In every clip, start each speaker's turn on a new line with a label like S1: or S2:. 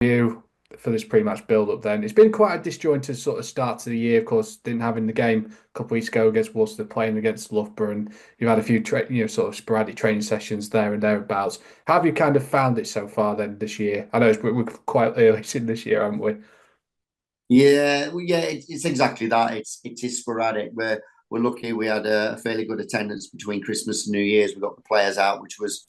S1: You for this pre-match build-up then. It's been quite a disjointed sort of start to the year. Of course, didn't have in the game a couple of weeks ago against Worcester, playing against Loughborough, and you've had a few sort of sporadic training sessions there and thereabouts. How have you kind of found it so far then this year? I know we're quite early in this year, haven't we?
S2: Yeah, well, yeah, it's exactly that. It is sporadic. We're lucky we had a fairly good attendance between Christmas and New Year's. We got the players out, which was,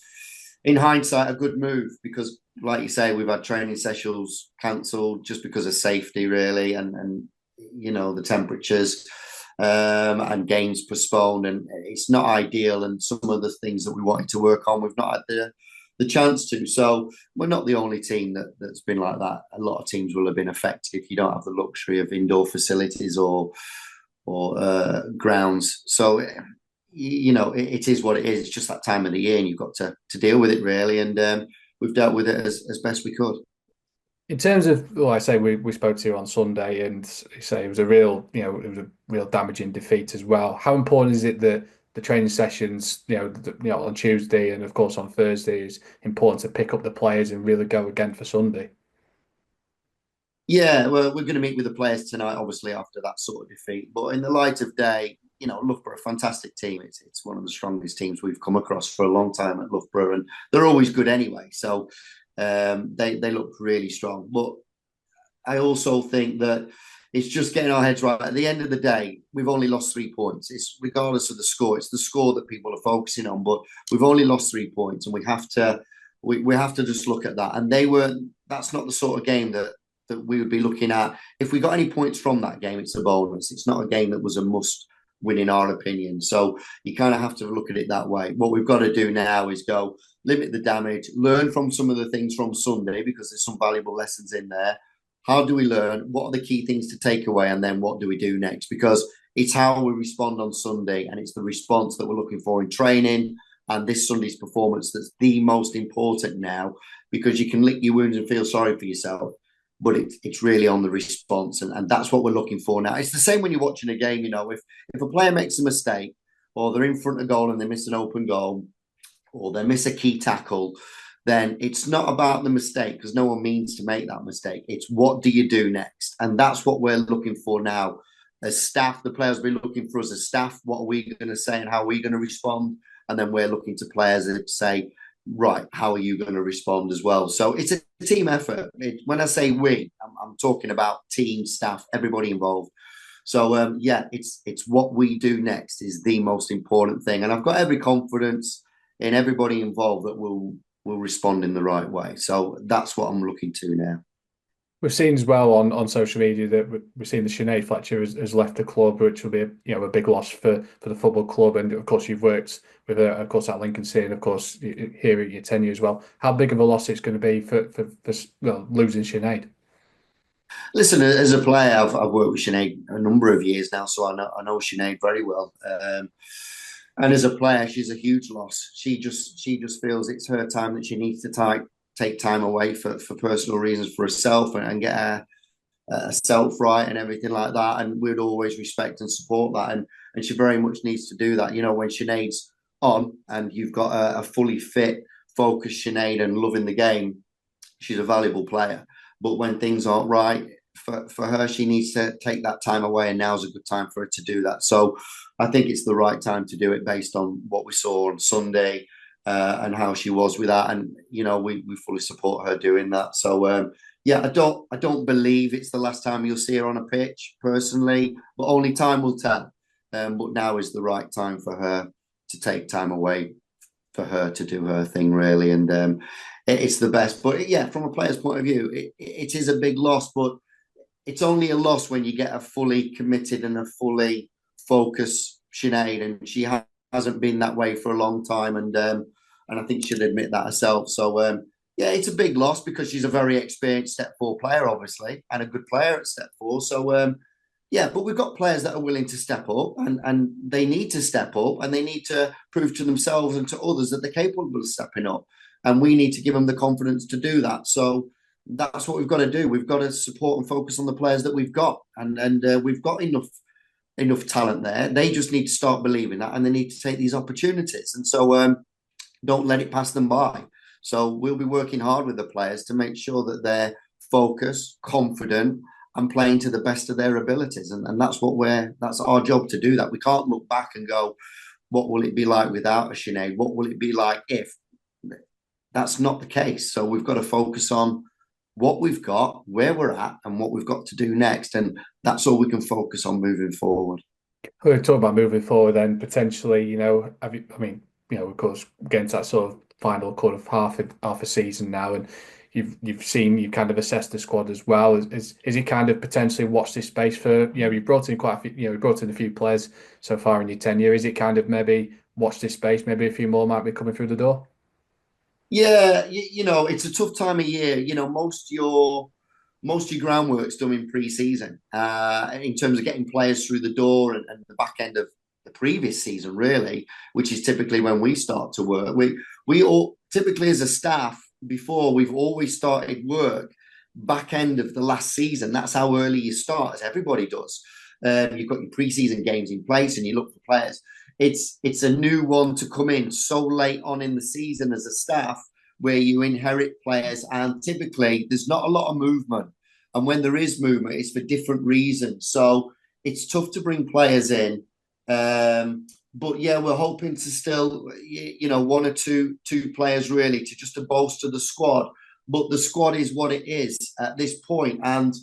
S2: in hindsight, a good move because, like you say, we've had training sessions cancelled just because of safety, really, and the temperatures, and games postponed, and it's not ideal. And some of the things that we wanted to work on, we've not had the chance to. So we're not the only team that's been like that. A lot of teams will have been affected if you don't have the luxury of indoor facilities or grounds. So it is what it is. It's just that time of the year, and you've got to deal with it really. And we've dealt with it as best we could.
S1: In terms of, well, I say we spoke to you on Sunday, and you say it was a real, it was a real damaging defeat as well. How important is it that the training sessions, on Tuesday and of course on Thursday is important to pick up the players and really go again for Sunday?
S2: Yeah, well, we're going to meet with the players tonight, obviously after that sort of defeat. But in the light of day, Loughborough, a fantastic team. It's one of the strongest teams we've come across for a long time at Loughborough, and they're always good anyway. So they look really strong. But I also think that it's just getting our heads right. At the end of the day, we've only lost 3 points. It's regardless of the score. It's the score that people are focusing on. But we've only lost 3 points, and we have to just look at that. And they were. That's not the sort of game that we would be looking at. If we got any points from that game, it's a bonus. It's not a game that was a must win in our opinion. So you kind of have to look at it that way. What we've got to do now is go limit the damage, learn from some of the things from Sunday because there's some valuable lessons in there. How do we learn? What are the key things to take away? And then what do we do next? Because it's how we respond on Sunday, and it's the response that we're looking for in training. And this Sunday's performance that's the most important now, because you can lick your wounds and feel sorry for yourself, but it's really on the response, and that's what we're looking for now. It's the same when you're watching a game. If a player makes a mistake, or they're in front of goal and they miss an open goal, or they miss a key tackle, then it's not about the mistake because no one means to make that mistake. It's what do you do next? And that's what we're looking for now. As staff, the players will be looking for us as staff. What are we going to say and how are we going to respond? And then we're looking to players that say, right, how are you going to respond as well? So it's a team effort. When I say we, I'm talking about team, staff, everybody involved. So yeah, it's what we do next is the most important thing, and I've got every confidence in everybody involved that will respond in the right way. So that's what I'm looking to now.
S1: We've seen as well on social media that we've seen the Sinead Fletcher has left the club, which will be a big loss for the football club. And of course, you've worked with her, of course, at Lincolnshire, and of course here at your tenure as well. How big of a loss it's going to be for well, losing Sinead?
S2: Listen, as a player, I've worked with Sinead a number of years now, so I know Sinead very well. And as a player, she's a huge loss. She just feels it's her time that she needs to take time away for personal reasons for herself and get herself right and everything like that. And we'd always respect and support that. And she very much needs to do that. When Sinead's on and you've got a fully fit, focused Sinead and loving the game, she's a valuable player. But when things aren't right for her, she needs to take that time away, and now's a good time for her to do that. So I think it's the right time to do it based on what we saw on Sunday, and how she was with that. And we fully support her doing that. So yeah, I don't believe it's the last time you'll see her on a pitch personally, but only time will tell. But now is the right time for her to take time away, for her to do her thing really, and it's the best. But yeah, from a player's point of view, it is a big loss, but it's only a loss when you get a fully committed and a fully focused Sinead, and she hasn't been that way for a long time, and I think she'll admit that herself. So yeah, it's a big loss because she's a very experienced step four player, obviously, and a good player at step four. So yeah, but we've got players that are willing to step up, and they need to step up, and they need to prove to themselves and to others that they're capable of stepping up, and we need to give them the confidence to do that. So that's what we've got to do. We've got to support and focus on the players that we've got, and we've got enough talent there. They just need to start believing that, and they need to take these opportunities. And so don't let it pass them by. So we'll be working hard with the players to make sure that they're focused, confident, and playing to the best of their abilities. And that's our job to do that. We can't look back and go, what will it be like without a Sinead? What will it be like if? That's not the case. So we've got to focus on what we've got, where we're at, and what we've got to do next. And that's all we can focus on moving forward.
S1: We're talking about moving forward, then potentially, I mean, of course, getting to that sort of final quarter of half a season now, and you've kind of assessed the squad as well. Is it kind of potentially watch this space for, you brought in quite a few, you brought in a few players so far in your tenure. Is it kind of maybe watch this space, maybe a few more might be coming through the door?
S2: Yeah, it's a tough time of year. Most of your groundwork's done in pre-season, in terms of getting players through the door and the back end of the previous season, really, which is typically when we start to work. We all typically, as a staff, before, we've always started work back end of the last season. That's how early you start, as everybody does. You've got your pre-season games in place, and you look for players. It's a new one to come in so late on in the season as a staff, where you inherit players, and typically there's not a lot of movement. And when there is movement, it's for different reasons. So it's tough to bring players in. But yeah, we're hoping to still, one or two players really to bolster the squad. But the squad is what it is at this point, and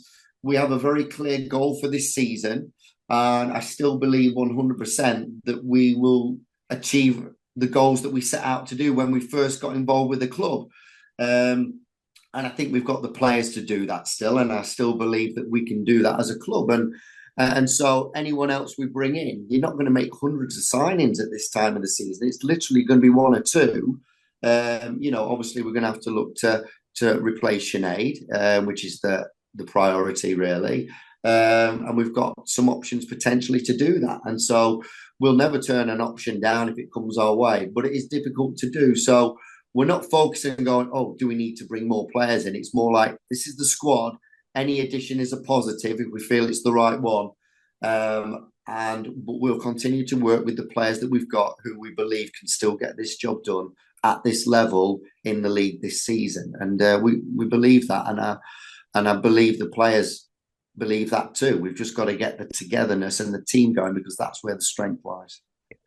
S2: we have a very clear goal for this season. And I still believe 100% that we will achieve the goals that we set out to do when we first got involved with the club. And I think we've got the players to do that still. And I still believe that we can do that as a club. And so anyone else we bring in, you're not going to make hundreds of signings at this time of the season. It's literally going to be one or two. Obviously we're going to have to look to replace Sinead, which is the priority really. And we've got some options potentially to do that. And so we'll never turn an option down if it comes our way, but it is difficult to do. So we're not focusing on going, oh, do we need to bring more players in? It's more like, this is the squad. Any addition is a positive if we feel it's the right one. But we'll continue to work with the players that we've got, who we believe can still get this job done at this level in the league this season. And we believe that. And I believe the players believe that too. We've just got to get the togetherness and the team going, because that's where the strength lies.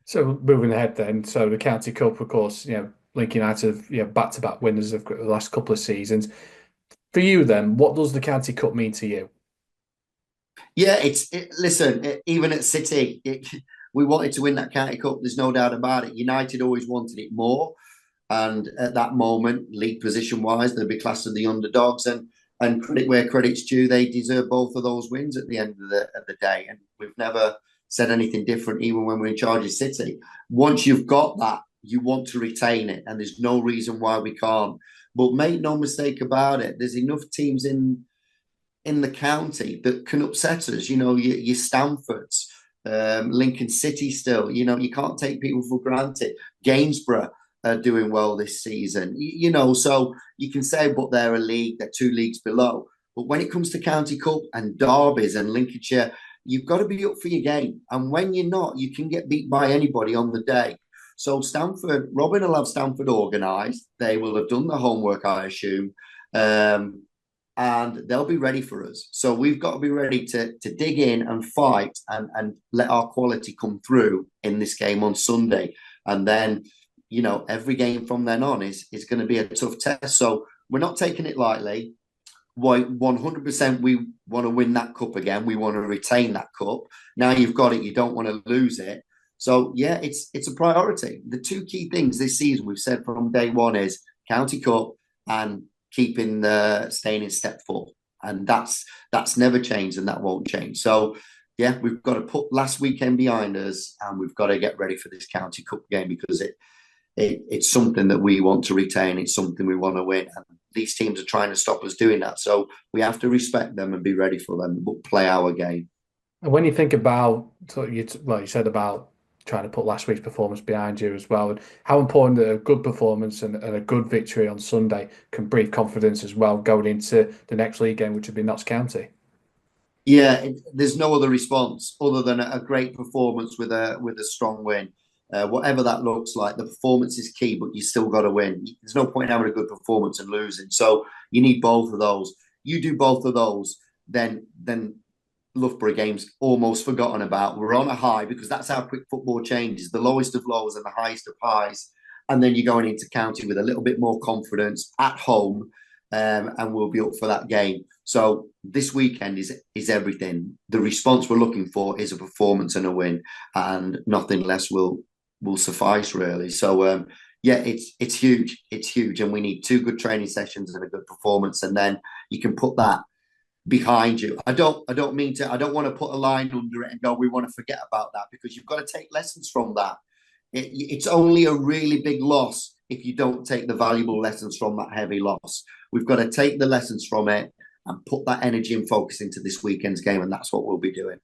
S1: So moving ahead then, so the County Cup, of course, Lincoln United have, back-to-back winners of the last couple of seasons. For you then, what does the County Cup mean to you?
S2: Yeah, listen, even at City, we wanted to win that County Cup. There's no doubt about it. United always wanted it more. And at that moment, league position-wise, they'd be classed as the underdogs. And credit where credit's due, they deserve both of those wins at the end of the day. And we've never said anything different, even when we're in charge of City. Once you've got that, you want to retain it. And there's no reason why we can't. But make no mistake about it, there's enough teams in the county that can upset us. Your Stamfords, Lincoln City still. You can't take people for granted. Gainsborough are doing well this season. So you can say, but they're a league, they're two leagues below. But when it comes to County Cup and derbies and Lincolnshire, you've got to be up for your game. And when you're not, you can get beat by anybody on the day. So Robin will have Stamford organised. They will have done the homework, I assume. And they'll be ready for us. So we've got to be ready to dig in and fight and let our quality come through in this game on Sunday. And then, every game from then on is going to be a tough test. So we're not taking it lightly. 100% we want to win that cup again. We want to retain that cup. Now you've got it, you don't want to lose it. So yeah, it's a priority. The two key things this season we've said from day one is County Cup and staying in step 4. And that's never changed, and that won't change. So yeah, we've got to put last weekend behind us, and we've got to get ready for this County Cup game, because it's something that we want to retain. It's something we want to win. And these teams are trying to stop us doing that. So we have to respect them and be ready for them, but play our game.
S1: And when you think about, you said about trying to put last week's performance behind you as well, and how important a good performance and a good victory on Sunday can breathe confidence as well going into the next league game, which would be Notts County.
S2: Yeah, there's no other response other than a great performance with a strong win. Whatever that looks like, the performance is key, but you still got to win. There's no point in having a good performance and losing. So you need both of those. You do both of those, then Loughborough game's almost forgotten about. We're on a high because that's how quick football changes. The lowest of lows and the highest of highs. And then you're going into county with a little bit more confidence at home, and we'll be up for that game. So this weekend is everything. The response we're looking for is a performance and a win, and nothing less will suffice, really. So yeah, it's huge. It's huge, and we need 2 good training sessions and a good performance, and then you can put that behind you. I don't want to put a line under it and go, we want to forget about that, because you've got to take lessons from that. It's only a really big loss if you don't take the valuable lessons from that heavy loss. We've got to take the lessons from it and put that energy and focus into this weekend's game, and that's what we'll be doing.